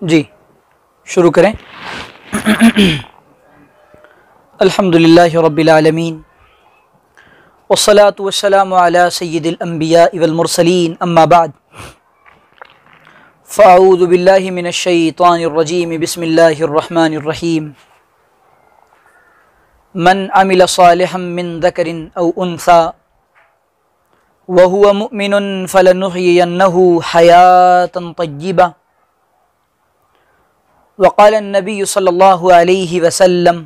जी शुरू करें। अल्हम्दुलिल्लाहि रब्बिल आलमीन वस्सलातु वस्सलामु अला सय्यिदिल अंबिया वल मुरसलीन अम्मा बाद फ़अऊज़ु बिल्लाहि मिनश शैतानिर रजीम बिस्मिल्लाहिर रहमानिर रहीम। मन अमिल सालिहम मिन ज़करिन औ उन्सा व हुवा मुमिनुन फलनुहयियन्नहु हयातन तय्यिबा व क़ाल अन्नबिय्यु सल्लल्लाहु अलैहि वसल्लम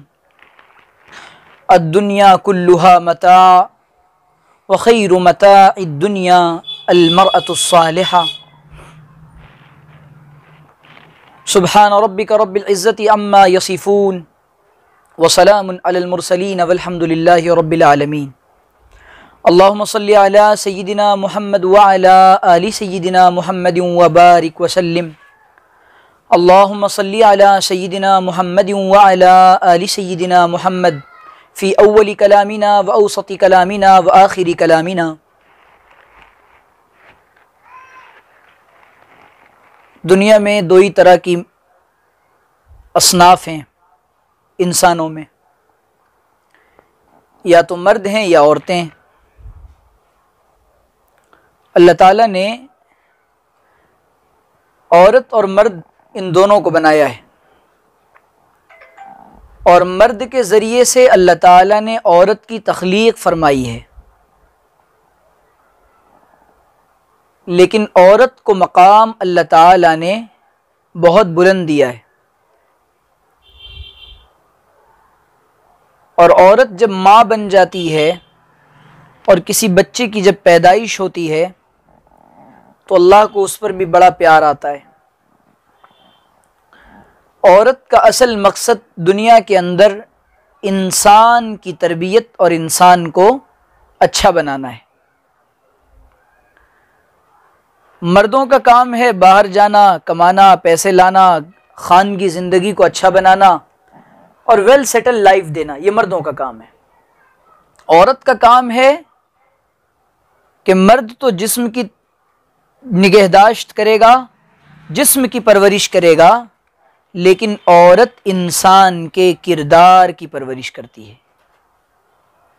अद्दुन्या कुल्लुहा मता व खैरु मताइद दुन्या अल मरअतुस सालिहा। सुब्हान रब्बिका रब्बिल इज़्ज़ति अम्मा यसिफून व सलामुन अलल मुरसलीन वल्हम्दुलिल्लाहि रब्बिल आलमीन। अल्लाहुम्मा सल्लि अला सय्यिदिना मुहम्मद व अला आलि सय्यिदिना मुहम्मद व बारिक व सल्लिम। अल्लाहुम्मा सल्लि अला सय्यिदिना मुहम्मद व अला आलि सय्यिदिना मुहम्मद फ़ी अव्वलि कलामिना व औसति कलामिना व आखिरी कलामिना। दुनिया में दो ही तरह की असनाफ हैं इंसानों में, या तो मर्द हैं या औरतें हैं। अल्लाह ताला ने औरत और मर्द इन दोनों को बनाया है, और मर्द के ज़रिए से अल्लाह ताला ने औरत की तख्लीक फरमाई है, लेकिन औरत को मकाम अल्लाह ताला ने बहुत बुलंद दिया है। और औरत जब माँ बन जाती है और किसी बच्चे की जब पैदाइश होती है तो अल्लाह को उस पर भी बड़ा प्यार आता है। औरत का असल मकसद दुनिया के अंदर इंसान की तरबियत और इंसान को अच्छा बनाना है। मर्दों का काम है बाहर जाना, कमाना, पैसे लाना, खानगी ज़िंदगी को अच्छा बनाना और वेल सेटल लाइफ देना, ये मर्दों का काम है। औरत का काम है कि मर्द तो जिस्म की निगहदाश्त करेगा, जिस्म की परवरिश करेगा, लेकिन औरत इंसान के किरदार की परवरिश करती है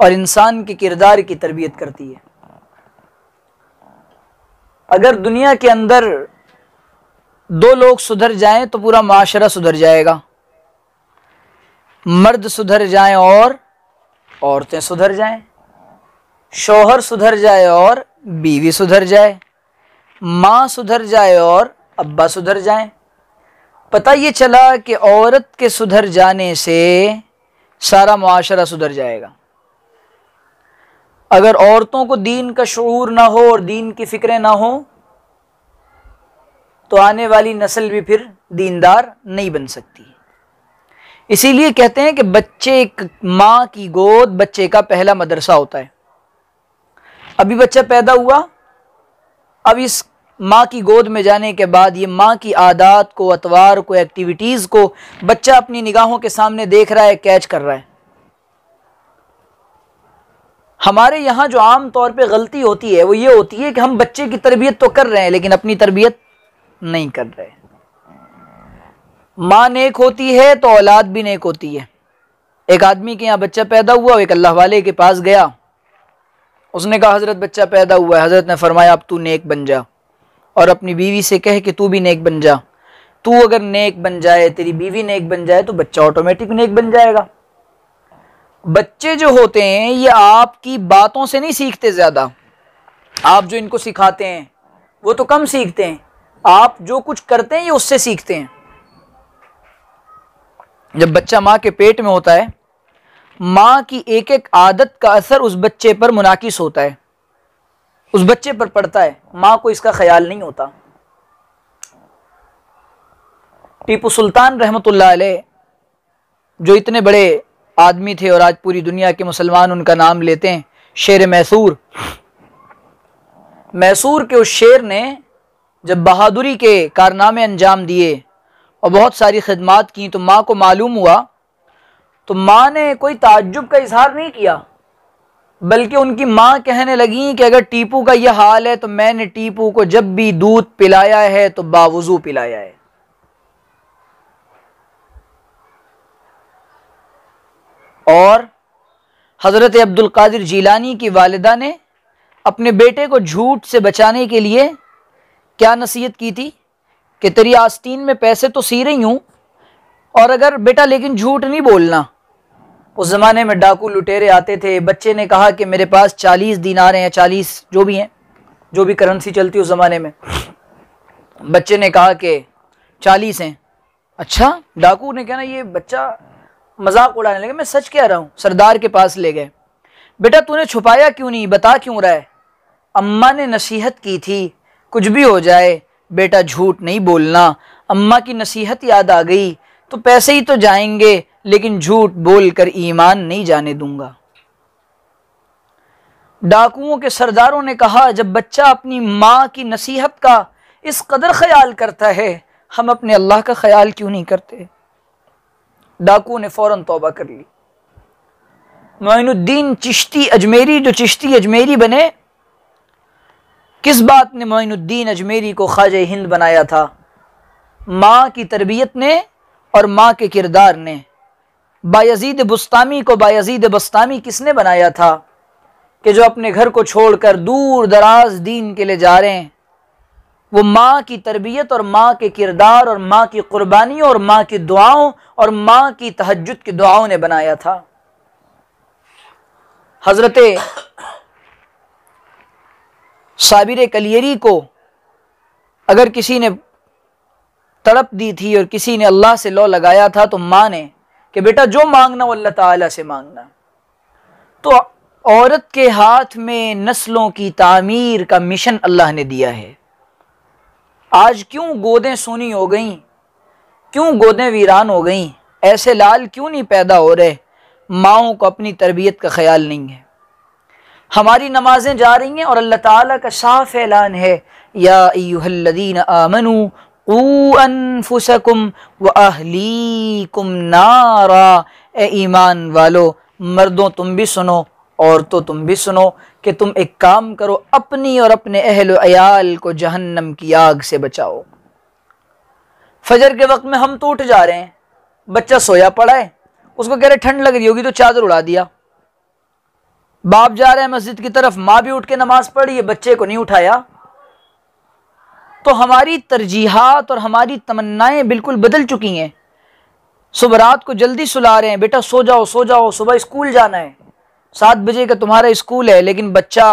और इंसान के किरदार की तरबियत करती है। अगर दुनिया के अंदर दो लोग सुधर जाएं तो पूरा माशरा सुधर जाएगा। मर्द सुधर जाएं और औरतें सुधर जाएं, शौहर सुधर जाए और बीवी सुधर जाए, माँ सुधर जाए और अब्बा सुधर जाए। पता ये चला कि औरत के सुधर जाने से सारा मुआशरा सुधर जाएगा। अगर औरतों को दीन का शऊर ना हो और दीन की फिक्रें ना हो तो आने वाली नस्ल भी फिर दीनदार नहीं बन सकती। इसीलिए कहते हैं कि बच्चे, माँ की गोद बच्चे का पहला मदरसा होता है। अभी बच्चा पैदा हुआ, अब इस माँ की गोद में जाने के बाद ये माँ की आदात को, अतवार को, एक्टिविटीज़ को बच्चा अपनी निगाहों के सामने देख रहा है, कैच कर रहा है। हमारे यहाँ जो आम तौर पे गलती होती है वो ये होती है कि हम बच्चे की तरबियत तो कर रहे हैं लेकिन अपनी तरबियत नहीं कर रहे। माँ नेक होती है तो औलाद भी नेक होती है। एक आदमी के यहाँ बच्चा पैदा हुआ, एक अल्लाह वाले के पास गया, उसने कहा हज़रत बच्चा पैदा हुआ है। हज़रत ने फरमाया अब तू नेक बन जा और अपनी बीवी से कहे कि तू भी नेक बन जा। तू अगर नेक बन जाए, तेरी बीवी नेक बन जाए तो बच्चा ऑटोमेटिक नेक बन जाएगा। बच्चे जो होते हैं ये आपकी बातों से नहीं सीखते ज़्यादा, आप जो इनको सिखाते हैं वो तो कम सीखते हैं, आप जो कुछ करते हैं ये उससे सीखते हैं। जब बच्चा माँ के पेट में होता है, माँ की एक एक आदत का असर उस बच्चे पर मुनाकिस होता है, उस बच्चे पर पड़ता है। माँ को इसका ख्याल नहीं होता। टीपू सुल्तान रहमतुल्लाह अलैह जो इतने बड़े आदमी थे और आज पूरी दुनिया के मुसलमान उनका नाम लेते हैं, शेर मैसूर। मैसूर के उस शेर ने जब बहादुरी के कारनामे अंजाम दिए और बहुत सारी खिदमात की तो माँ को मालूम हुआ, तो माँ ने कोई ताज्जुब का इजहार नहीं किया, बल्कि उनकी माँ कहने लगी कि अगर टीपू का यह हाल है तो मैंने टीपू को जब भी दूध पिलाया है तो बावुजू पिलाया है। और हज़रत अब्दुल कादिर जीलानी की वालिदा ने अपने बेटे को झूठ से बचाने के लिए क्या नसीहत की थी कि तेरी आस्तीन में पैसे तो सी रही हूँ, और अगर बेटा लेकिन झूठ नहीं बोलना। उस ज़माने में डाकू लुटेरे आते थे। बच्चे ने कहा कि मेरे पास 40 दीनार हैं, 40 जो भी हैं, जो भी करेंसी चलती उस ज़माने में। बच्चे ने कहा कि 40 हैं। अच्छा, डाकू ने कहना ये बच्चा मजाक उड़ाने लगे, मैं सच कह रहा हूँ। सरदार के पास ले गए, बेटा तूने छुपाया क्यों नहीं, बता क्यों रहा है? अम्मा ने नसीहत की थी कुछ भी हो जाए बेटा झूठ नहीं बोलना। अम्मा की नसीहत याद आ गई तो पैसे ही तो जाएंगे, लेकिन झूठ बोलकर ईमान नहीं जाने दूंगा। डाकुओं के सरदारों ने कहा जब बच्चा अपनी माँ की नसीहत का इस कदर ख्याल करता है, हम अपने अल्लाह का ख्याल क्यों नहीं करते? डाकुओं ने फौरन तौबा कर ली। मोइनुद्दीन चिश्ती अजमेरी, जो चिश्ती अजमेरी बने, किस बात ने मोइनुद्दीन अजमेरी को ख्वाजा हिंद बनाया था? माँ की तरबियत ने और माँ के किरदार ने। बायजीद बुस्तामी को बायजीद बस्तामी किसने बनाया था कि जो अपने घर को छोड़कर दूर दराज दीन के लिए जा रहे हैं? वो माँ की तरबियत और माँ के किरदार और माँ की कुर्बानियों और माँ की दुआओं और माँ की तहज्जुद की दुआओं ने बनाया था। हजरत साबिर कलियरी को अगर किसी ने तड़प दी थी और किसी ने अल्लाह से लौ लगाया था तो माँ ने कि बेटा जो मांगना वो अल्लाह ताला से मांगना। तो औरत के हाथ में नस्लों की तामीर का मिशन अल्लाह ने दिया है। आज क्यों गोदें सूनी हो गईं, क्यों गोदें वीरान हो गईं? ऐसे लाल क्यों नहीं पैदा हो रहे? माओं को अपनी तरबियत का ख्याल नहीं है। हमारी नमाजें जा रही हैं और अल्लाह ताला का साफ ऐलान है, या अय्युहल्लज़ीना आमनू क़ू अनफुसकुम व अहलीकुम नारा। ए ईमान वालो, मर्दों तुम भी सुनो, औरतों तुम भी सुनो कि तुम एक काम करो, अपनी और अपने अहल अयाल को जहन्नम की आग से बचाओ। फजर के वक्त में हम तो उठ जा रहे हैं, बच्चा सोया पड़ा है, उसको कह रहे ठंड लग रही होगी तो चादर उड़ा दिया। बाप जा रहा है मस्जिद की तरफ, माँ भी उठ के नमाज पढ़ी है, बच्चे को नहीं उठाया। तो हमारी तरजीहात और हमारी तमन्नाएं बिल्कुल बदल चुकी हैं। सुबह रात को जल्दी सुला रहे हैं, बेटा सो जाओ सो जाओ, सुबह स्कूल जाना है, 7 बजे का तुम्हारा स्कूल है, लेकिन बच्चा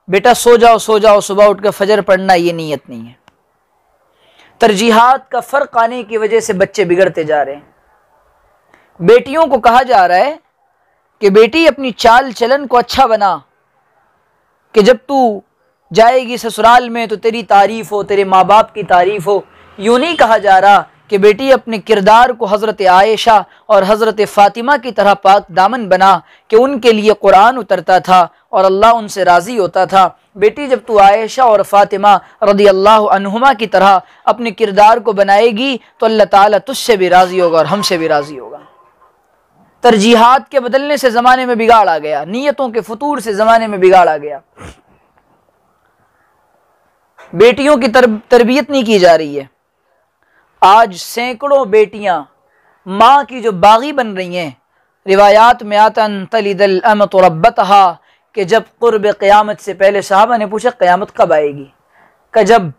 बेटा सो जाओ सुबह उठ कर फजर पढ़ना, ये नीयत नहीं है। तरजीहात का फ़र्क आने की वजह से बच्चे बिगड़ते जा रहे हैं। बेटियों को कहा जा रहा है कि बेटी अपनी चाल चलन को अच्छा बना, कि जब तू जाएगी ससुराल में तो तेरी तारीफ़ हो, तेरे माँ बाप की तारीफ़ हो। यूँ नहीं कहा जा रहा कि बेटी अपने किरदार को हज़रत आयशा और हज़रत फ़ातिमा की तरह पाक दामन बना कि उनके लिए कुरान उतरता था और अल्लाह उनसे राज़ी होता था। बेटी जब तू आयशा और फ़ातिमा रज़ियल्लाहु अन्हुमा की तरह अपने किरदार को बनाएगी तो अल्लाह ताला तुझसे भी राज़ी होगा और हमसे भी राज़ी होगा। तरजीहात के बदलने से ज़माने में बिगाड़ आ गया, नीयतों के फतूर से ज़माने में बिगाड़ आ गया। बेटियों की तरबियत नहीं की जा रही है। आज सैकड़ों बेटियां माँ की जो बागी बन रही हैं। रिवायात में आता तलिदल अमतु रब्बतहा, कि जब कुर्ब क़यामत से पहले सहाबा ने पूछा क़यामत कब आएगी? कि जब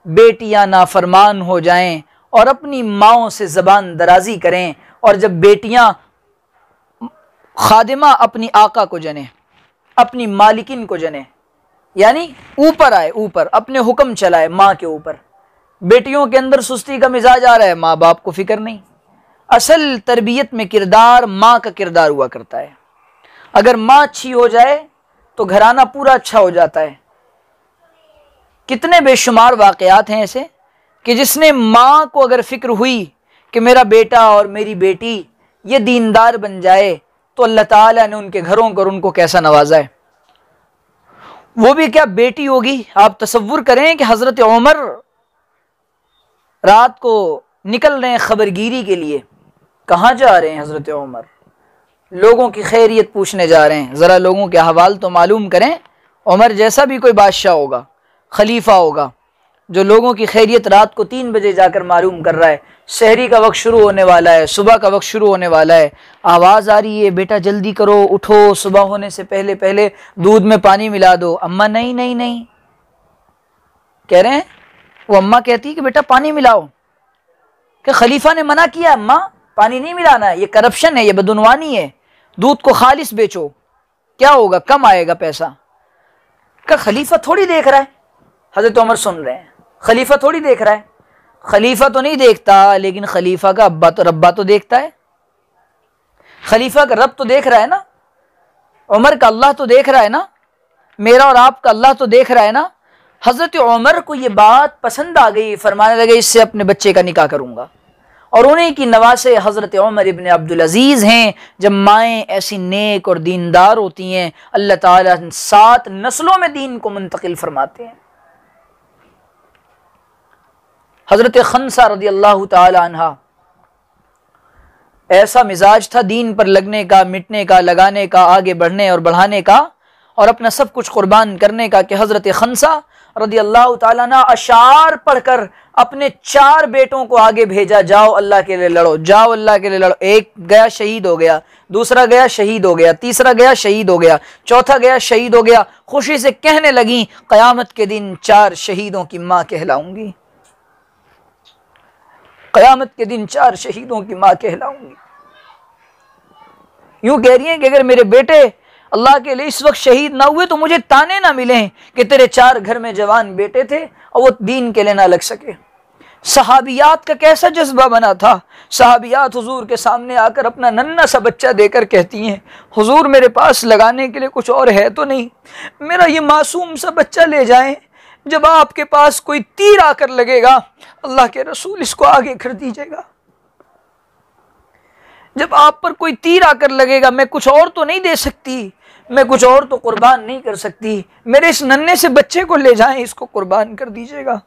बेटियां नाफरमान हो जाएं और अपनी माँओं से ज़बान दराजी करें, और जब बेटियां खादिमा अपनी आका को जने, अपनी मालिकिन को जने, यानी ऊपर आए, ऊपर अपने हुक्म चलाए माँ के ऊपर। बेटियों के अंदर सुस्ती का मिजाज आ रहा है, माँ बाप को फिक्र नहीं। असल तरबियत में किरदार माँ का किरदार हुआ करता है। अगर माँ अच्छी हो जाए तो घराना पूरा अच्छा हो जाता है। कितने बेशुमार वाक़यात हैं ऐसे कि जिसने माँ को अगर फिक्र हुई कि मेरा बेटा और मेरी बेटी ये दीनदार बन जाए तो अल्लाह ताला ने उनके घरों को और उनको कैसा नवाजा है। वो भी क्या बेटी होगी। आप तसव्वुर करें कि हज़रत उमर रात को निकल रहे हैं खबरगिरी के लिए। कहाँ जा रहे हैं हज़रत उमर? लोगों की खैरियत पूछने जा रहे हैं। ज़रा लोगों के अहवाल तो मालूम करें। उमर जैसा भी कोई बादशाह होगा, खलीफा होगा, जो लोगों की खैरियत रात को 3 बजे जाकर मालूम कर रहा है, शहरी का वक्त शुरू होने वाला है, सुबह का वक्त शुरू होने वाला है, आवाज़ आ रही है बेटा जल्दी करो, उठो, सुबह होने से पहले पहले दूध में पानी मिला दो। अम्मा नहीं नहीं नहीं कह रहे हैं, वो अम्मा कहती है कि बेटा पानी मिलाओ, कि खलीफा ने मना किया अम्मा पानी नहीं मिलाना है, ये करप्शन है, ये बदउनवानी है, दूध को खालिस बेचो, क्या होगा, कम आएगा पैसा। का खलीफा थोड़ी देख रहा है, हजरत उमर सुन रहे हैं, खलीफा थोड़ी देख रहा है, खलीफा तो नहीं देखता, लेकिन खलीफा का अब्बा तो रब्बा तो देखता है, खलीफा का रब तो देख रहा है ना, उमर का अल्लाह तो देख रहा है ना, मेरा और आपका अल्लाह तो देख रहा है ना। हजरत उमर को ये बात पसंद आ गई, फरमाने लगे इससे अपने बच्चे का निकाह करूंगा। और उन्हीं की नवासे हजरत उमर इब्न अब्दुल अजीज हैं। जब माएँ ऐसी नेक और दीनदार होती हैं, अल्लाह ताला 7 नस्लों में दीन को मुंतकिल फरमाते हैं। हजरत खंसा रदी अल्लाह ताला अन्हा, ऐसा मिजाज था दीन पर लगने का, मिटने का, लगाने का, आगे बढ़ने और बढ़ाने का और अपना सब कुछ कुर्बान करने का, कि हजरत खंसा रदी अल्लाह ताला अन्हा अशार पढ़कर अपने 4 बेटों को आगे भेजा, जाओ अल्लाह के लिए लड़ो, जाओ अल्लाह के लिए लड़ो। एक गया शहीद हो गया, दूसरा गया शहीद हो गया, तीसरा गया शहीद हो गया, चौथा गया शहीद हो गया। खुशी से कहने लगी क़यामत के दिन 4 शहीदों की माँ कहलाऊंगी, क़यामत के दिन 4 शहीदों की माँ कहलाऊंगी। यूं कह रही हैं कि अगर मेरे बेटे अल्लाह के लिए इस वक्त शहीद ना हुए तो मुझे ताने ना मिले कि तेरे 4 घर में जवान बेटे थे और वो दीन के लिए ना लग सके। सहाबियात का कैसा जज्बा बना था, सहाबियात हुजूर के सामने आकर अपना नन्ना सा बच्चा देकर कहती हैं, हुजूर मेरे पास लगाने के लिए कुछ और है तो नहीं, मेरा ये मासूम सा बच्चा ले जाएं, जब आपके पास कोई तीर आकर लगेगा अल्लाह के रसूल इसको आगे कर दीजिएगा। जब आप पर कोई तीर आकर लगेगा, मैं कुछ और तो नहीं दे सकती, मैं कुछ और तो कुर्बान नहीं कर सकती, मेरे इस नन्हे से बच्चे को ले जाएं, इसको कुर्बान कर दीजिएगा।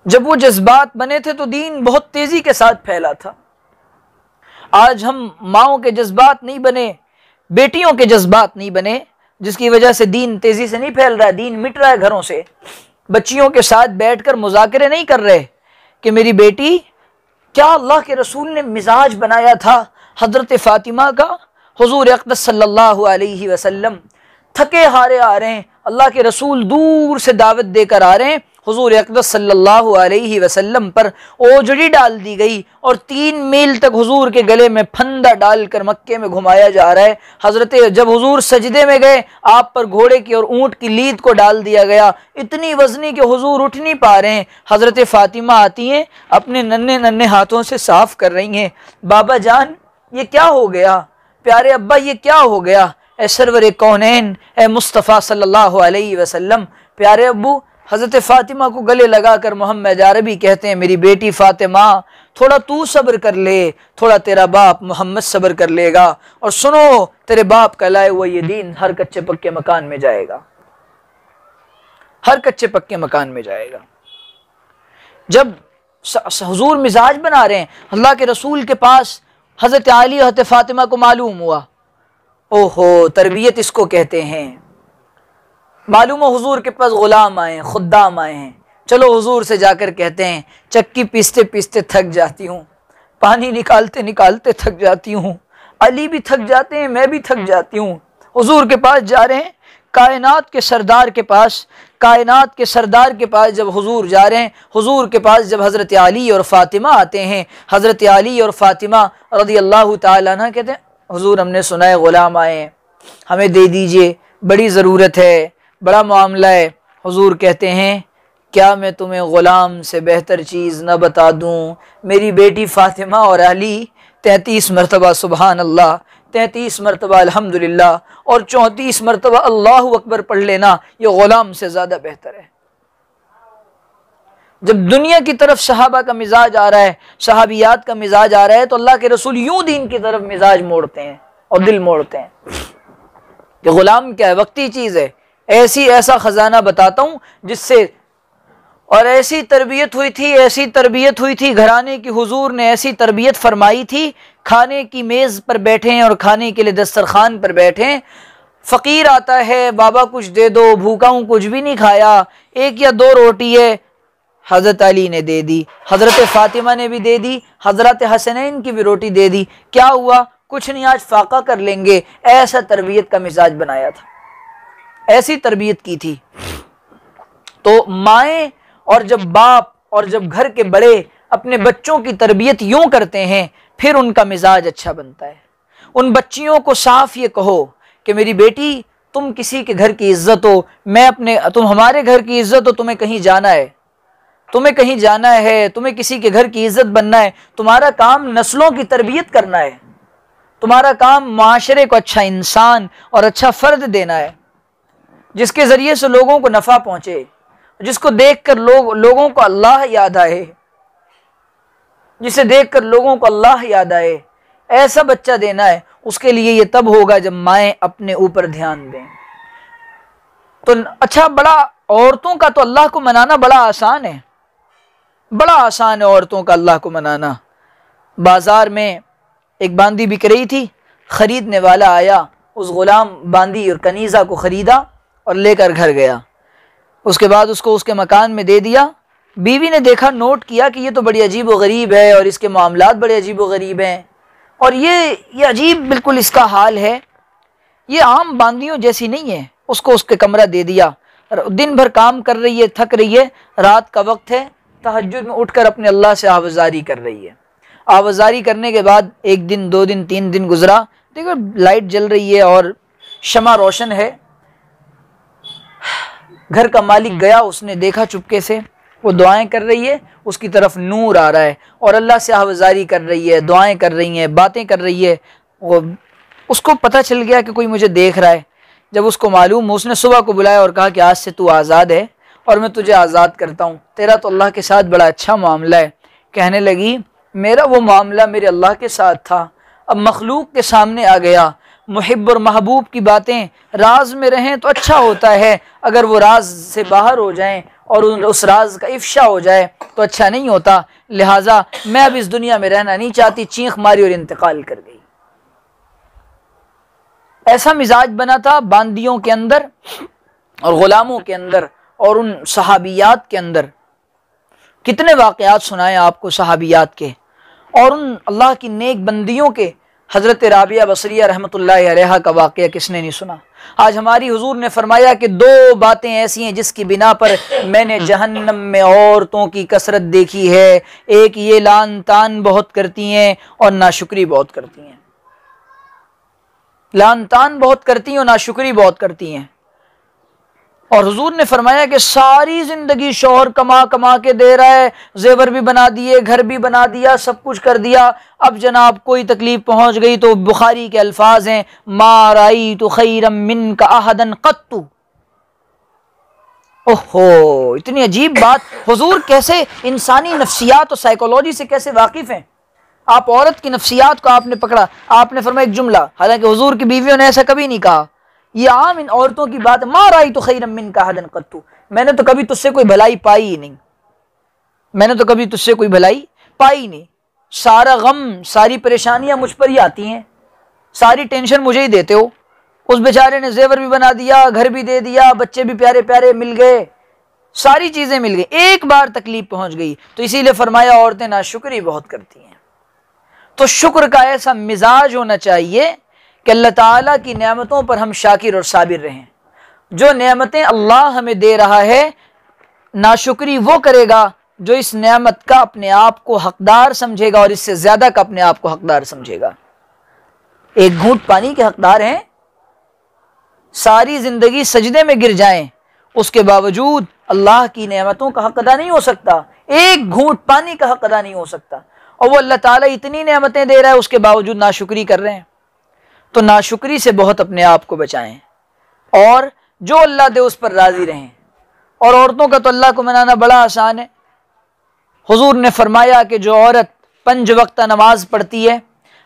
जब वो जज्बात बने थे तो दीन बहुत तेजी के साथ फैला था। आज हम माओं के जज्बात नहीं बने, बेटियों के जज्बात नहीं बने, जिसकी वजह से दीन तेजी से नहीं फैल रहा है, दीन मिट रहा है घरों से। बच्चियों के साथ बैठकर मुज़ाकरे नहीं कर रहे कि मेरी बेटी, क्या अल्लाह के रसूल ने मिजाज बनाया था हजरत फ़ातिमा का। हुजूर अक़दस सल्लल्लाहु अलैहि वसल्लम थके हारे आ रहे हैं, अल्लाह के रसूल दूर से दावत देकर आ रहे हैं, हुजूर अक़दस सल्लल्लाहु अलैहि वसल्लम पर ओजड़ी डाल दी गई और 3 मील तक हुजूर के गले में फंदा डालकर मक्के में घुमाया जा रहा है। हजरत जब हुजूर सजदे में गए, आप पर घोड़े की और ऊँट की लीद को डाल दिया गया, इतनी वजनी कि हुजूर उठ नहीं पा रहे हैं। हजरत फ़ातिमा आती हैं, अपने नन्हे नन्हे हाथों से साफ कर रही हैं, बाबा जान ये क्या हो गया, प्यारे अब्बा ये क्या हो गया, ए सरवर कौनैन, ए मुस्तफ़ा सल्लल्लाहु अलैहि वसल्लम। प्यारे अब्बू हज़रत फ़ातिमा को गले लगाकर मोहम्मद अरबी कहते हैं, मेरी बेटी फ़ातिमा थोड़ा तू सब्र कर ले, थोड़ा तेरा बाप मोहम्मद सब्र कर लेगा, और सुनो तेरे बाप का लाए हुआ ये दीन हर कच्चे पक्के मकान में जाएगा, हर कच्चे पक्के मकान में जाएगा। जब हुजूर मिजाज बना रहे हैं, अल्लाह के रसूल के पास हज़रत अली हज़रत फ़ातिमा को मालूम हुआ, ओहो तरबियत इसको कहते हैं। मालूम हो हुजूर के पास गुलाम आए, खुद्दाम आए हैं, चलो हुजूर से जाकर कहते हैं, चक्की पीसते पीसते थक जाती हूँ, पानी निकालते निकालते थक जाती हूँ, अली भी थक जाते हैं, मैं भी थक जाती हूँ। हुजूर के पास जा रहे हैं, कायनात के सरदार के पास, कायनात के सरदार के पास जब हुजूर जा रहे हैं, हुजूर के पास जब हज़रत अली और फ़ातिमा आते हैं, हज़रत अली और फ़ातिमा रज़ी अल्लाह ताला अन्हा कहते हैं, हुजूर हमने सुना है ग़ुलाम आए हैं, हमें दे दीजिए, बड़ी ज़रूरत है, बड़ा मामला है। हुजूर कहते हैं, क्या मैं तुम्हें ग़ुलाम से बेहतर चीज़ न बता दूँ। मेरी बेटी फ़ातिमा और अली 33 मरतबा सुबहान अल्लाह, 33 मरतबा अल्हम्दुलिल्लाह और 34 मरतबा अल्लाहु अकबर पढ़ लेना, ये ग़ुलाम से ज़्यादा बेहतर है। जब दुनिया की तरफ सहाबा का मिजाज आ रहा है, सहाबियात का मिजाज आ रहा है, तो अल्लाह के रसूल यूं दीन की तरफ मिजाज मोड़ते हैं और दिल मोड़ते हैं कि ग़ुलाम क्या है, वक्ती चीज़ है, ऐसा ख़जाना बताता हूँ जिससे, और ऐसी तरबियत हुई थी, ऐसी तरबियत हुई थी घराने की, हुजूर ने ऐसी तरबियत फरमाई थी, खाने की मेज़ पर बैठे हैं और खाने के लिए दस्तरखान पर बैठे हैं, फ़कीर आता है, बाबा कुछ दे दो, भूखा हूँ, कुछ भी नहीं खाया, 1 या 2 रोटी है, हज़रत अली ने दे दी, हज़रत फ़ातिमा ने भी दे दी, हज़रत हसनैन की भी रोटी दे दी। क्या हुआ? कुछ नहीं, आज फाका कर लेंगे। ऐसा तरबियत का मिजाज बनाया था, ऐसी तरबियत की थी। तो माएँ और जब बाप और जब घर के बड़े अपने बच्चों की तरबियत यूं करते हैं, फिर उनका मिजाज अच्छा बनता है। उन बच्चियों को साफ ये कहो कि मेरी बेटी, तुम किसी के घर की इज्जत हो, तुम हमारे घर की इज्जत हो, तुम्हें कहीं जाना है, तुम्हें कहीं जाना है, तुम्हें किसी के घर की इज्जत बनना है, तुम्हारा काम नस्लों की तरबियत करना है, तुम्हारा काम माशरे को अच्छा इंसान और अच्छा फर्द देना है, जिसके जरिए से लोगों को नफा पहुंचे, जिसको देखकर लोगों को अल्लाह याद आए, जिसे देखकर लोगों को अल्लाह याद आए, ऐसा बच्चा देना है। उसके लिए ये तब होगा जब माएँ अपने ऊपर ध्यान दें। तो अच्छा, बड़ा औरतों का तो अल्लाह को मनाना बड़ा आसान है, बड़ा आसान है औरतों का अल्लाह को मनाना। बाजार में एक बांदी बिक रही थी, खरीदने वाला आया, उस गुलाम बांदी और कनीज़ा को ख़रीदा और लेकर घर गया। उसके बाद उसको उसके मकान में दे दिया। बीवी ने देखा, नोट किया कि ये तो बड़ी अजीब व गरीब है और इसके मामलात बड़े अजीब व गरीब हैं, और ये अजीब बिल्कुल इसका हाल है, ये आम बांदियों जैसी नहीं है। उसको उसके कमरा दे दिया। दिन भर काम कर रही है, थक रही है, रात का वक्त है, तहज्जुद में उठकर अपने अल्लाह से आवाज़ारी कर रही है। आवाज़ारी करने के बाद 1 दिन, 2 दिन, 3 दिन गुजरा। देखो लाइट जल रही है और शमा रोशन है। घर का मालिक गया, उसने देखा चुपके से, वो दुआएं कर रही है, उसकी तरफ नूर आ रहा है और अल्लाह से आवाज़ारी कर रही है, दुआएं कर रही हैं, बातें कर रही है। उसको पता चल गया कि कोई मुझे देख रहा है। जब उसको मालूम, उसने सुबह को बुलाया और कहा कि आज से तू आज़ाद है और मैं तुझे आज़ाद करता हूँ, तेरा तो अल्लाह के साथ बड़ा अच्छा मामला है। कहने लगी, मेरा वो मामला मेरे अल्लाह के साथ था, अब मखलूक के सामने आ गया। मुहिब और महबूब की बातें राज में रहें तो अच्छा होता है, अगर वो राज से बाहर हो जाएं और उस राज का इफ्शा हो जाए तो अच्छा नहीं होता। लिहाजा मैं अब इस दुनिया में रहना नहीं चाहती। चीख मारी और इंतकाल कर गई। ऐसा मिजाज बना था बांदियों के अंदर और गुलामों के अंदर और उन सहाबियात के अंदर। कितने वाक़यात सुनाए आपको सहाबियात के और उन अल्लाह की नेक बंदियों के। हज़रत राबिया बसरिया रहमतुल्लाहि अलैहा का वाक़या किसने नहीं सुना। आज हमारी हुजूर ने फरमाया कि 2 बातें ऐसी हैं जिसकी बिना पर मैंने जहन्नम में औरतों की कसरत देखी है। एक ये लान तान बहुत करती हैं और नाशुक्री बहुत करती हैं। लान तान बहुत करती हैं और नाशुक्री बहुत करती हैं। और हुजूर ने फरमाया कि सारी जिंदगी शौहर कमा कमा के दे रहा है, जेवर भी बना दिए, घर भी बना दिया, सब कुछ कर दिया, अब जनाब कोई तकलीफ पहुंच गई तो बुखारी के अल्फाज हैं, मा राई तो खैरम मिन का अहदन कत्तु। ओहो, इतनी अजीब बात। हुजूर कैसे इंसानी नफ्सियात और साइकोलॉजी से कैसे वाकिफ हैं। आप औरत की नफ्सियात को आपने पकड़ा, आपने फरमाया एक जुमला, हालांकि हुजूर की बीवियों ने ऐसा कभी नहीं कहा, ये आम इन औरतों की बात। मा राई तो खैरम मिन का अहदन कत्तु, मैंने तो कभी तुझसे कोई भलाई पाई ही नहीं, मैंने तो कभी तुझसे कोई भलाई पाई नहीं। सारा गम, सारी परेशानियां मुझ पर ही आती हैं, सारी टेंशन मुझे ही देते हो। उस बेचारे ने जेवर भी बना दिया, घर भी दे दिया, बच्चे भी प्यारे प्यारे मिल गए, सारी चीजें मिल गई, एक बार तकलीफ पहुंच गई। तो इसीलिए फरमाया औरतें नाशुक्री बहुत करती हैं। तो शुक्र का ऐसा मिजाज होना चाहिए कि अल्लाह ताला की नेमतों पर हम शाकिर और साबिर रहें। जो नेमतें अल्लाह हमें दे रहा है, नाशुक्री वो करेगा जो इस नेमत का अपने आप को हकदार समझेगा और इससे ज्यादा का अपने आप को हकदार समझेगा। एक घूंट पानी के हकदार हैं, सारी जिंदगी सजदे में गिर जाएं, उसके बावजूद अल्लाह की नेमतों का हक अदा नहीं हो सकता, एक घूंट पानी का हक अदा नहीं हो सकता। और वो अल्लाह ताला इतनी नेमतें दे रहा है, उसके बावजूद नाशुक्री कर रहे हैं। तो नाशुक्री से बहुत अपने आप को बचाएं और जो अल्लाह दे उस पर राजी रहें। और औरतों का तो अल्लाह को मनाना बड़ा आसान है। हुजूर ने फरमाया कि जो औरत 5 वक्त नमाज पढ़ती है,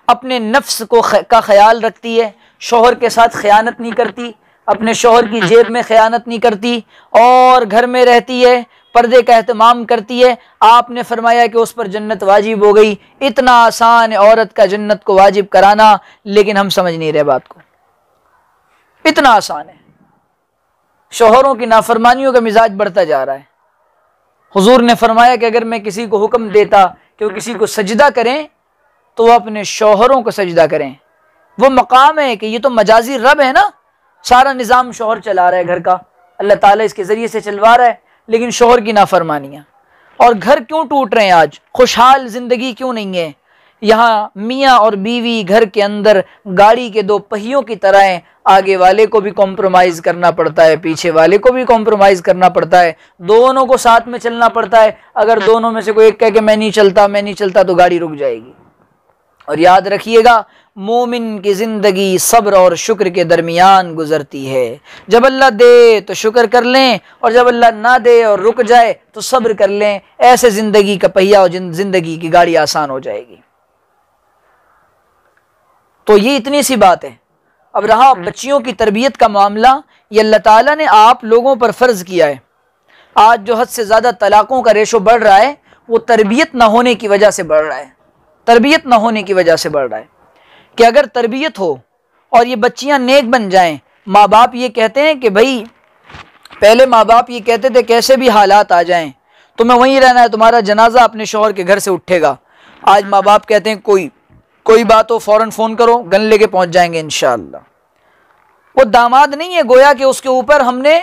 अपने नफ्स को का ख्याल रखती है, शौहर के साथ खयानत नहीं करती, अपने शौहर की जेब में खयानत नहीं करती और घर में रहती है, पर्दे का एहतमाम करती है, आपने फरमाया कि उस पर जन्नत वाजिब हो गई। इतना आसान है औरत का जन्नत को वाजिब कराना, लेकिन हम समझ नहीं रहे बात को। इतना आसान है। शौहरों की नाफरमानियों का मिजाज बढ़ता जा रहा है। हुजूर ने फरमाया कि अगर मैं किसी को हुक्म देता कि वो किसी को सजदा करें तो वो अपने शौहरों को सजदा करें। वो मकाम है कि ये तो मजाजी रब है ना, सारा निज़ाम शौहर चला रहा है घर का, अल्लाह ताला इसके ज़रिए से चलवा रहा है, लेकिन शौहर की नाफरमानियाँ। और घर क्यों टूट रहे हैं आज, खुशहाल ज़िंदगी क्यों नहीं है। यहाँ मियाँ और बीवी घर के अंदर गाड़ी के दो पहियों की तरह हैं, आगे वाले को भी कॉम्प्रोमाइज़ करना पड़ता है, पीछे वाले को भी कॉम्प्रोमाइज़ करना पड़ता है, दोनों को साथ में चलना पड़ता है। अगर दोनों में से कोई एक कहे कि मैं नहीं चलता तो गाड़ी रुक जाएगी। और याद रखिएगा, मोमिन की ज़िंदगी सब्र और शुक्र के दरमियान गुजरती है। जब अल्लाह दे तो शुक्र कर लें, और जब अल्लाह ना दे और रुक जाए तो सब्र कर लें। ऐसे ज़िंदगी का पहिया और ज़िंदगी की गाड़ी आसान हो जाएगी। तो ये इतनी सी बात है। अब रहा बच्चियों की तरबियत का मामला, ये अल्लाह ताला ने आप लोगों पर फ़र्ज़ किया है। आज जो हद से ज़्यादा तलाक़ों का रेशो बढ़ रहा है वो तरबियत ना होने की वजह से बढ़ रहा है। तरबियत ना होने की वजह से बढ़ रहा है कि अगर तरबियत हो और ये बच्चियां नेक बन जाएं। माँ बाप ये कहते हैं कि भाई, पहले माँ बाप ये कहते थे कैसे भी हालात आ जाएं तुम्हें वहीं रहना है, तुम्हारा जनाजा अपने शौहर के घर से उठेगा। आज माँ बाप कहते हैं कोई बात हो फ़ौरन फ़ोन करो, गन लेके पहुँच जाएंगे इंशाअल्लाह। वो दामाद नहीं है, गोया कि उसके ऊपर हमने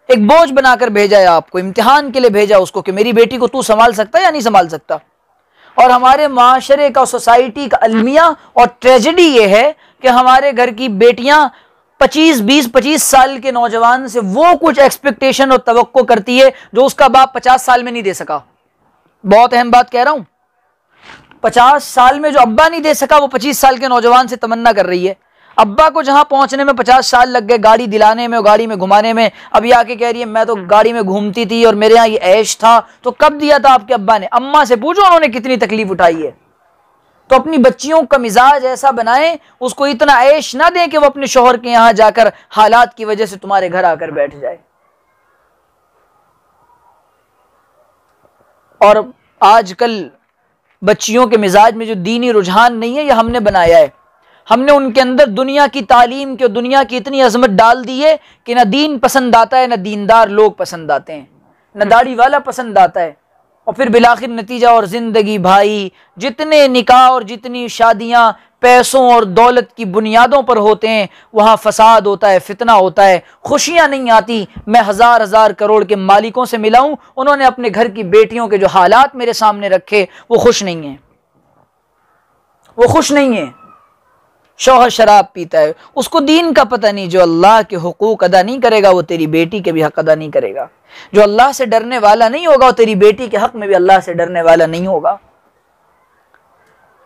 एक बोझ बनाकर भेजा है, आपको इम्तिहान के लिए भेजा उसको कि मेरी बेटी को तू संभाल सकता है या नहीं संभाल सकता। और हमारे माशरे का, सोसाइटी का अलमिया और ट्रेजेडी ये है कि हमारे घर की बेटियां 25 साल के नौजवान से वो कुछ एक्सपेक्टेशन और तवक्को करती है जो उसका बाप 50 साल में नहीं दे सका। बहुत अहम बात कह रहा हूं, 50 साल में जो अब्बा नहीं दे सका वो 25 साल के नौजवान से तमन्ना कर रही है। अब्बा को जहां पहुंचने में 50 साल लग गए, गाड़ी दिलाने में और गाड़ी में घुमाने में, अभी आके कह रही है मैं तो गाड़ी में घूमती थी और मेरे यहाँ ये ऐश था। तो कब दिया था आपके अब्बा ने? अम्मा से पूछो उन्होंने कितनी तकलीफ उठाई है। तो अपनी बच्चियों का मिजाज ऐसा बनाएं, उसको इतना ऐश ना दें कि वो अपने शौहर के यहाँ जाकर हालात की वजह से तुम्हारे घर आकर बैठ जाए। और आजकल बच्चियों के मिजाज में जो दीनी रुझान नहीं है, यह हमने बनाया है। हमने उनके अंदर दुनिया की तालीम की और दुनिया की इतनी अजमत डाल दी है कि ना दीन पसंद आता है, ना दीनदार लोग पसंद आते हैं, ना दाढ़ी वाला पसंद आता है। और फिर बिलाखिर नतीजा और ज़िंदगी भाई, जितने निकाह और जितनी शादियां पैसों और दौलत की बुनियादों पर होते हैं, वहाँ फसाद होता है, फितना होता है, खुशियाँ नहीं आती। मैं हज़ार करोड़ के मालिकों से मिला हूँ, उन्होंने अपने घर की बेटियों के जो हालात मेरे सामने रखे वो खुश नहीं है, वो खुश नहीं है। शौहर शराब पीता है, उसको दीन का पता नहीं। जो अल्लाह के हुकूक अदा नहीं करेगा वो तेरी बेटी के भी हक अदा नहीं करेगा। जो अल्लाह से डरने वाला नहीं होगा वो तेरी बेटी के हक में भी अल्लाह से डरने वाला नहीं होगा।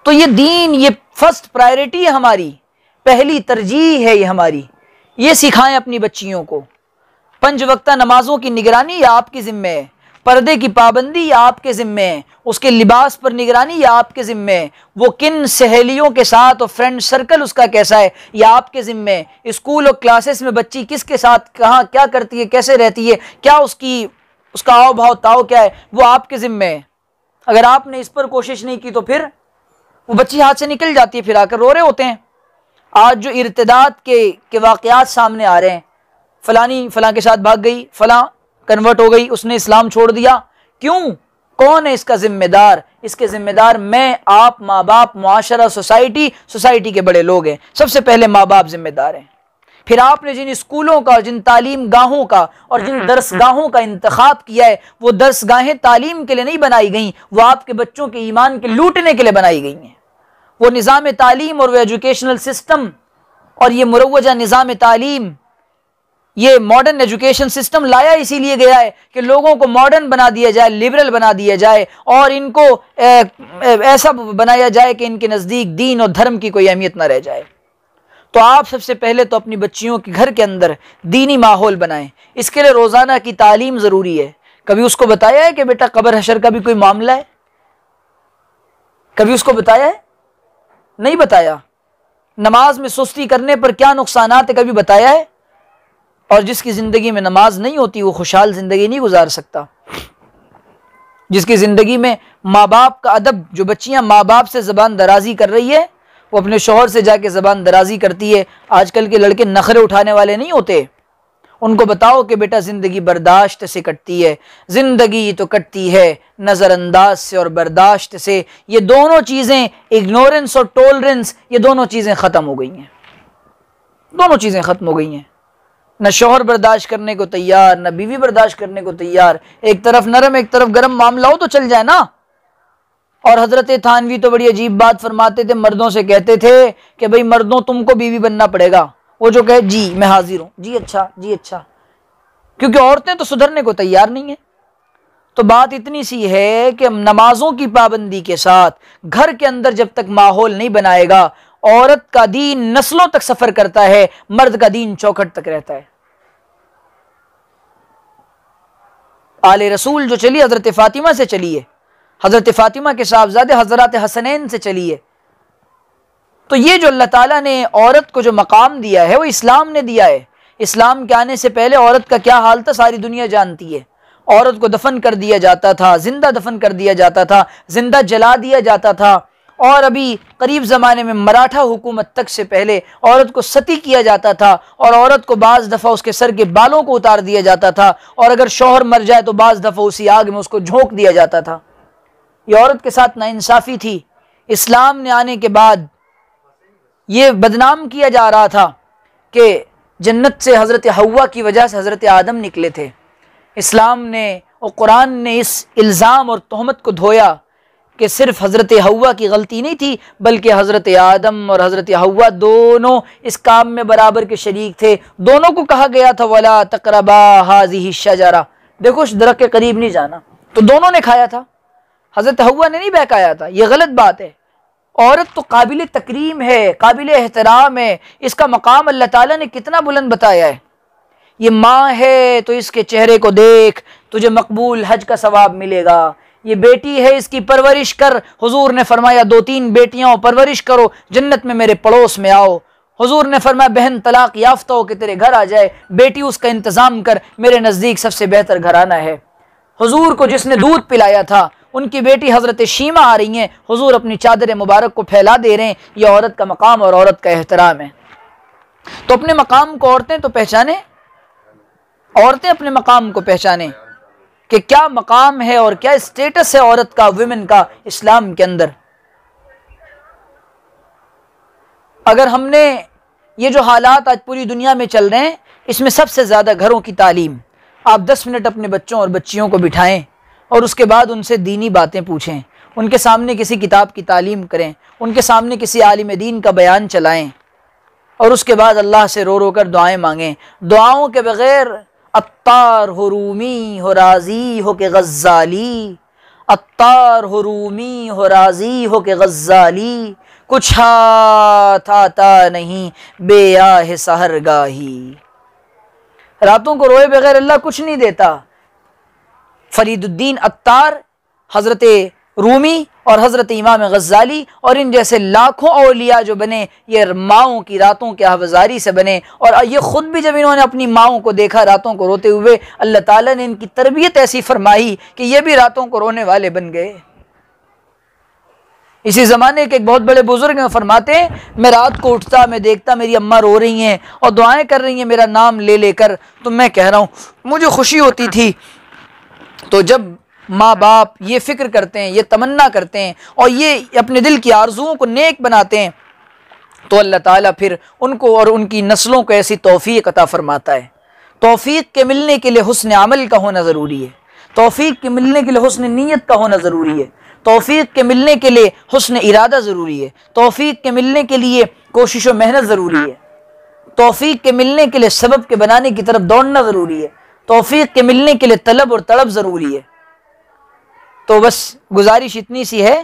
तो ये दीन, ये फर्स्ट प्रायोरिटी है हमारी, पहली तरजीह है ये हमारी। ये सिखाएं अपनी बच्चियों को। 5 वक्ता नमाजों की निगरानी ये आपकी जिम्मे है, पर्दे की पाबंदी ये आपके ज़िम्मे है, उसके लिबास पर निगरानी ये आपके ज़िम्मे है, वो किन सहेलियों के साथ और फ्रेंड सर्कल उसका कैसा है ये आपके ज़िम्मे है, स्कूल और क्लासेस में बच्ची किसके साथ कहाँ क्या करती है, कैसे रहती है, क्या उसका आओ भाव ताव क्या है, वो आपके ज़िम्मे है। अगर आपने इस पर कोशिश नहीं की तो फिर वो बच्ची हाथ से निकल जाती है, फिर आकर रो रहे होते हैं। आज जो इर्तिदाद के वाक़यात सामने आ रहे हैं, फलानी फलां के साथ भाग गई, फलां कन्वर्ट हो गई, उसने इस्लाम छोड़ दिया, क्यों? कौन है इसका जिम्मेदार? इसके जिम्मेदार मैं, आप, माँ बाप, मुआशरा, सोसाइटी के बड़े लोग हैं। सबसे पहले माँ बाप जिम्मेदार हैं। फिर आपने जिन स्कूलों का, जिन तालीम गाहों का और जिन दरसगाहों का इंतखाब किया है, वो दरसगाहें तालीम के लिए नहीं बनाई गई, वो आपके बच्चों के ईमान के लूटने के लिए बनाई गई हैं। वो निज़ाम तालीम और वो एजुकेशनल सिस्टम और ये मुरव्वजा निज़ाम तालीम, ये मॉडर्न एजुकेशन सिस्टम लाया इसीलिए गया है कि लोगों को मॉडर्न बना दिया जाए, लिबरल बना दिया जाए और इनको ऐसा बनाया जाए कि इनके नज़दीक दीन और धर्म की कोई अहमियत ना रह जाए। तो आप सबसे पहले तो अपनी बच्चियों के घर के अंदर दीनी माहौल बनाएं। इसके लिए रोज़ाना की तालीम ज़रूरी है। कभी उसको बताया है कि बेटा कब्र हशर का भी कोई मामला है? कभी उसको बताया है? नहीं बताया। नमाज में सुस्ती करने पर क्या नुकसानात है? कभी बताया है? और जिसकी ज़िंदगी में नमाज नहीं होती वो खुशहाल ज़िंदगी नहीं गुजार सकता। जिसकी ज़िंदगी में माँ बाप का अदब, जो बच्चियाँ माँ बाप से ज़बान दराजी कर रही है, वो अपने शौहर से जाके ज़बान दराजी करती है। आजकल के लड़के नखरे उठाने वाले नहीं होते, उनको बताओ कि बेटा ज़िंदगी बर्दाश्त से कटती है, ज़िंदगी तो कटती है नज़रअंदाज से और बर्दाश्त से। ये दोनों चीज़ें, इग्नोरेंस और टॉलरेंस, ये दोनों चीज़ें ख़त्म हो गई हैं, दोनों चीज़ें ख़त्म हो गई हैं। न शौहर बर्दाश्त करने को तैयार, न बीवी बर्दाश्त करने को तैयार। एक तरफ नरम एक तरफ गर्म मामला हो तो चल जाए ना। और हज़रत थानवी तो बड़ी अजीब बात फरमाते थे, मर्दों से कहते थे कि भाई मर्दों तुमको बीवी बनना पड़ेगा। वो जो कहे जी मैं हाजिर हूं, जी अच्छा जी अच्छा, क्योंकि औरतें तो सुधरने को तैयार नहीं है। तो बात इतनी सी है कि नमाजों की पाबंदी के साथ घर के अंदर जब तक माहौल नहीं बनाएगा, औरत का दीन नस्लों तक सफर करता है, मर्द का दीन चौखट तक रहता है। आले रसूल जो चली हजरत फातिमा से चली है, हजरत फातिमा के साहबजादे हजरत हसनैन से चली है। तो ये जो अल्लाह ताला ने औरत को जो मकाम दिया है वो इस्लाम ने दिया है। इस्लाम के आने से पहले औरत का क्या हाल था सारी दुनिया जानती है। औरत को दफन कर दिया जाता था, जिंदा दफन कर दिया जाता था, जिंदा जला दिया जाता था। और अभी करीब ज़माने में मराठा हुकूमत तक से पहले औरत को सती किया जाता था, और औरत को बाज़ दफ़ा उसके सर के बालों को उतार दिया जाता था, और अगर शौहर मर जाए तो बाज़ दफ़ा उसी आग में उसको झोंक दिया जाता था। ये औरत के साथ नाइंसाफ़ी थी। इस्लाम ने आने के बाद ये बदनाम किया जा रहा था कि जन्नत से हज़रत हव्वा की वजह से हज़रत आदम निकले थे। इस्लाम ने और कुरान ने इस इल्ज़ाम और तोहमत को धोया कि सिर्फ हज़रत हव्वा की गलती नहीं थी, बल्कि हज़रत आदम और हज़रत हव्वा दोनों इस काम में बराबर के शरीक थे। दोनों को कहा गया था वला तक़रबा हाज़िही शजरा, देखो उस दरख्त के करीब नहीं जाना, तो दोनों ने खाया था, हज़रत हव्वा ने नहीं बहकाया था। ये गलत बात है। औरत तो काबिल तकरीम है, काबिल एहतराम है, इसका मकाम अल्लाह ताला ने कितना बुलंद बताया है। ये माँ है तो इसके चेहरे को देख, तुझे मकबूल हज का सवाब मिलेगा। ये बेटी है, इसकी परवरिश कर, हुजूर ने फरमाया 2-3 बेटियां हो, परवरिश करो, जन्नत में मेरे पड़ोस में आओ। हुजूर ने फरमाया बहन तलाक याफ्ता हो कि तेरे घर आ जाए, बेटी उसका इंतज़ाम कर, मेरे नज़दीक सबसे बेहतर घराना है। हुजूर को जिसने दूध पिलाया था उनकी बेटी हज़रत शीमा आ रही हैं, हुजूर अपनी चादर मुबारक को फैला दे रहे हैं। यह औरत का मकाम और औरत का एहतराम है। तो अपने मकाम को औरतें तो पहचाने, औरतें अपने मकाम को पहचाने कि क्या मकाम है और क्या स्टेटस है औरत का, वुमेन का इस्लाम के अंदर। अगर हमने ये जो हालात आज पूरी दुनिया में चल रहे हैं, इसमें सबसे ज़्यादा घरों की तालीम, आप 10 मिनट अपने बच्चों और बच्चियों को बिठाएं और उसके बाद उनसे दीनी बातें पूछें, उनके सामने किसी किताब की तालीम करें, उनके सामने किसी आलिम दीन का बयान चलाएं, और उसके बाद अल्लाह से रो रो कर दुआएं मांगें। दुआओं के बग़ैर अत्तार हो रूमी हो राज़ी हो के गज़्ज़ाली, अत्तार हो रूमी हो राज़ी हो के गज़्ज़ाली, कुछ हाथ आता नहीं बेआह सहरगाही। रातों को रोए बगैर अल्लाह कुछ नहीं देता। फरीदुद्दीन अत्तार, हज़रत रूमी और हज़रत इमाम गज़्ज़ाली और इन जैसे लाखों औलिया जो बने, ये माओं की रातों के हवज़ारी से बने। और ये ख़ुद भी जब इन्होंने अपनी माओं को देखा रातों को रोते हुए, अल्लाह ताला ने इनकी तरबियत ऐसी फरमाई कि ये भी रातों को रोने वाले बन गए। इसी ज़माने के एक बहुत बड़े बुज़ुर्ग में फरमाते हैं, मैं रात को उठता, मैं देखता मेरी अम्मा रो रही हैं और दुआएं कर रही हैं मेरा नाम ले लेकर, तो मैं कह रहा हूँ मुझे खुशी होती थी। तो जब माँ बाप ये फ़िक्र करते हैं, ये तमन्ना करते हैं और ये अपने दिल की आरज़ुओं को नेक बनाते हैं, तो अल्लाह ताला फिर उनको और उनकी नस्लों को ऐसी तौफ़ीक़ अता फ़रमाता है। तौफ़ीक़ के मिलने के लिए हुस्न अमल का होना ज़रूरी है, तौफ़ीक़ के मिलने के लिए हुस्न नीयत का होना ज़रूरी है, तौफ़ीक़ के मिलने के लिए हुस्न इरादा ज़रूरी है, तौफ़ीक़ के मिलने के लिए कोशिश व मेहनत ज़रूरी है, तौफ़ीक़ के मिलने के लिए सबब के बनाने की तरफ दौड़ना ज़रूरी है, तौफ़ीक़ के मिलने के लिए तलब और तड़प ज़रूरी है। तो बस गुजारिश इतनी सी है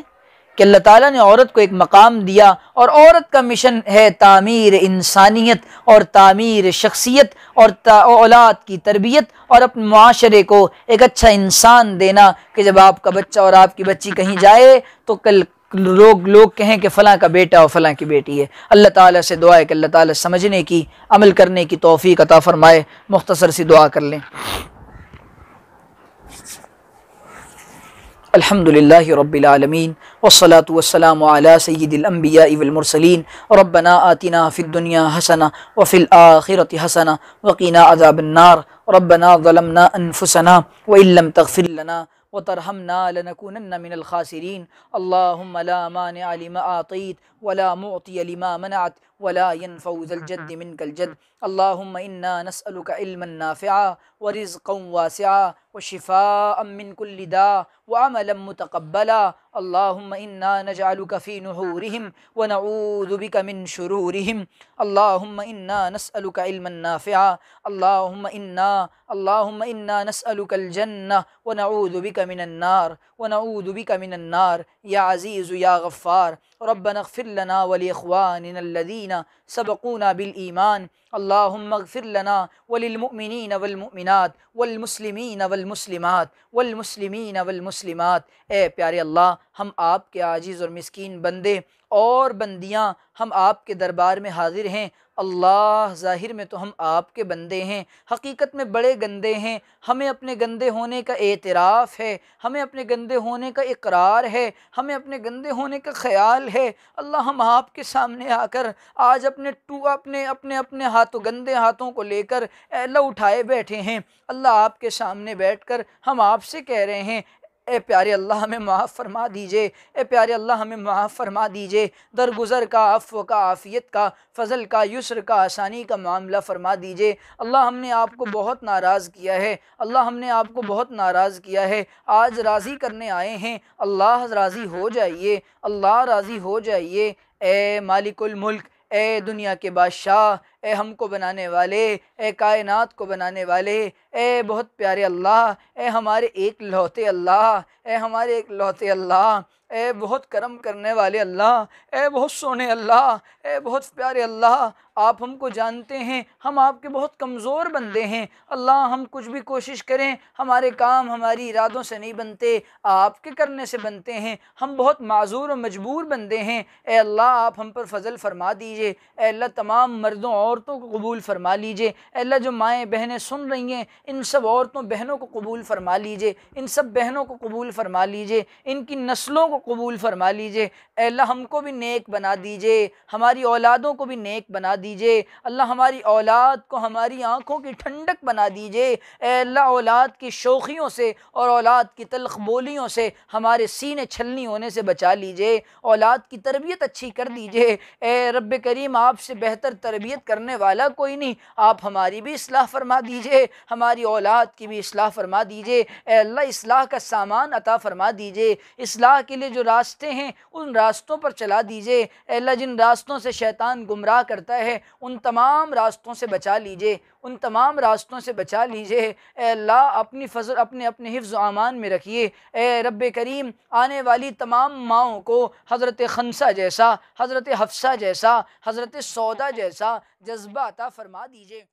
कि अल्लाह ताला ने औरत को एक मकाम दिया और औरत का मिशन है तामीर इंसानियत और तामीर शख्सियत और औलाद की तरबियत और अपने मुआशरे को एक अच्छा इंसान देना, कि जब आपका बच्चा और आपकी बच्ची कहीं जाए तो कल लोग कहें कि फ़लाँ का बेटा और फ़लाँ की बेटी है। अल्लाह ताला से दुआ है कि अल्लाह ताला समझने की, अमल करने की तौफ़ीक़ अता फ़रमाए। मुख्तसर सी दुआ कर लें। अल्हम्दुलिल्लाहि रब्बिल आलमीन वस्सलातु वस्सलामु अला सय्यिदिल अंबिया वल मुरसलीन रब्बना आतिना फिद दुनिया हसना व फिल आखिरति हसना व क़िना अज़ाबन्नार रब्बना ज़लमना अनफुसना व इल्लम तग़फिर लना व तरहमना लनकूनन्ना मिनल खासिरीन अल्लाहुम्मा ला मानिअ लिमा आतैत वला मुअतिय लिमा मनअत वला यनफ़उ ज़ल जद्दि मिनकल जद्द अल्लाहुम्मा इन्ना नस्अलुका इल्मन नाफ़िआ व रिज़्क़न वासिआ व शिफ़ाअम मिन कुल्लि दा व अमलन मुतक़ब्बला अल्लाहुम्मा इन्ना नजअलुका फ़ी नुहूरिहिम व नऊज़ु बिका मिन शुरूरिहिम अल्लाहुम्मा इन्ना नस्अलुका इल्मन नाफ़िआ अल्लाहुम्मा इन्ना नस्अलुकल जन्नह व नऊज़ु बिका मिनन नार या अज़ीज़ु या गफ़्फ़ार रब्बना इग़फ़िर लना व लिइख़वानिना अल्लज़ीना सबक़ूना बिल ईमान अल्लाहुम्मा इग़फ़िर लना व लिल मुअमिनीना वल मुअमिनात वल मुस्लिमीना वल मुस्लिमात वल मुस्लिमीना वल मुस्लिमात। ए प्यारे अल्लाह, हम आपके आजिज़ और मिस्कीन बंदे और बंदियाँ हम आपके दरबार में हाज़िर हैं। अल्लाह, ज़ाहिर में तो हम आपके बंदे हैं, हकीकत में बड़े गंदे हैं। हमें अपने गंदे होने का एतराफ़ है, हमें अपने गंदे होने का इकरार है, हमें अपने गंदे होने का ख्याल है। अल्लाह, हम आपके सामने आकर आज अपने हाथों, गंदे हाथों को लेकर अल्लाह उठाए बैठे हैं। अल्लाह, आपके सामने बैठकर हम आपसे कह रहे हैं, ए प्यारे अल्लाह, हमें माफ़ फरमा दीजिए। ए प्यारे अल्लाह, हमें माफ़ फरमा दीजिए। दरगुज़र का, अफ़्व का, आफ़ियत का, फ़ज़ल का, युस्र का, आसानी का मामला फ़रमा दीजिए। अल्लाह, हमने आपको बहुत नाराज़ किया है। अल्लाह, हमने आपको बहुत नाराज़ किया है। आज राज़ी करने आए हैं। अल्लाह, राज़ी हो जाइए। अल्लाह, राज़ी हो जाइए। ए मालिकुल मुल्क, ए दुनिया के बादशाह, ए हमको बनाने वाले, ए कायनात को बनाने वाले, ए बहुत प्यारे अल्लाह, ए हमारे एक लौते अल्लाह, ए हमारे एक लौते अल्लाह, ए बहुत करम करने वाले अल्लाह, ए बहुत सोने अल्लाह, ए बहुत प्यारे अल्लाह, आप हमको जानते हैं, हम आपके बहुत कमज़ोर बंदे हैं। अल्लाह, हम कुछ भी कोशिश करें, हमारे काम हमारी इरादों से नहीं बनते, आपके करने से बनते हैं। हम बहुत माज़ूर और मजबूर बंदे हैं। ए अल्लाह, आप हम पर फ़ज़ल फ़रमा दीजिए। ए अल्लाह, तमाम मर्दों औरतों को कबूल फ़रमा लीजिए। ए अल्लाह, जो माएँ बहनें सुन रही हैं, इन सब औरतों बहनों को कबूल फ़रमा लीजिए। इन सब बहनों को कबूल फ़रमा लीजिए। इनकी नस्लों को कबूल फ़रमा लीजिए। ए अल्लाह, हमको भी नेक बना दीजिए, हमारी औलादों को भी नेक बना दीजिए। अल्लाह, हमारी औलाद को हमारी आँखों की ठंडक बना दीजिए। ए अल्लाह, औलाद की शोखियों से और औलाद की तल्ख़ बोलियों से हमारे सीने छलनी होने से बचा लीजिए। औलाद की तरबियत अच्छी कर दीजिए। ए रब्बे करीम, आपसे बेहतर तरबियत करने वाला कोई नहीं। आप हमारी भी इस्लाह फ़रमा दीजिए, हमारी औलाद की भी इस्लाह फ़रमा दीजिए। ए अल्लाह, इस्लाह का सामान अता फ़रमा दीजिए। इस्लाह के लिए जो रास्ते हैं, उन रास्तों पर चला दीजिए। ए अल्लाह, जिन रास्तों से शैतान गुमराह करता है, उन तमाम रास्तों से बचा लीजिए, उन तमाम रास्तों से बचा लीजिए। ए अल्लाह, अपनी फ़ज़ल अपने अपने हिफ्ज़ व अमान में रखिए। ए रब्बे करीम, आने वाली तमाम माओं को हज़रत खंसा जैसा, हज़रत हफ्सा जैसा, हज़रत सौदा जैसा जज्बा अता फ़रमा दीजिए।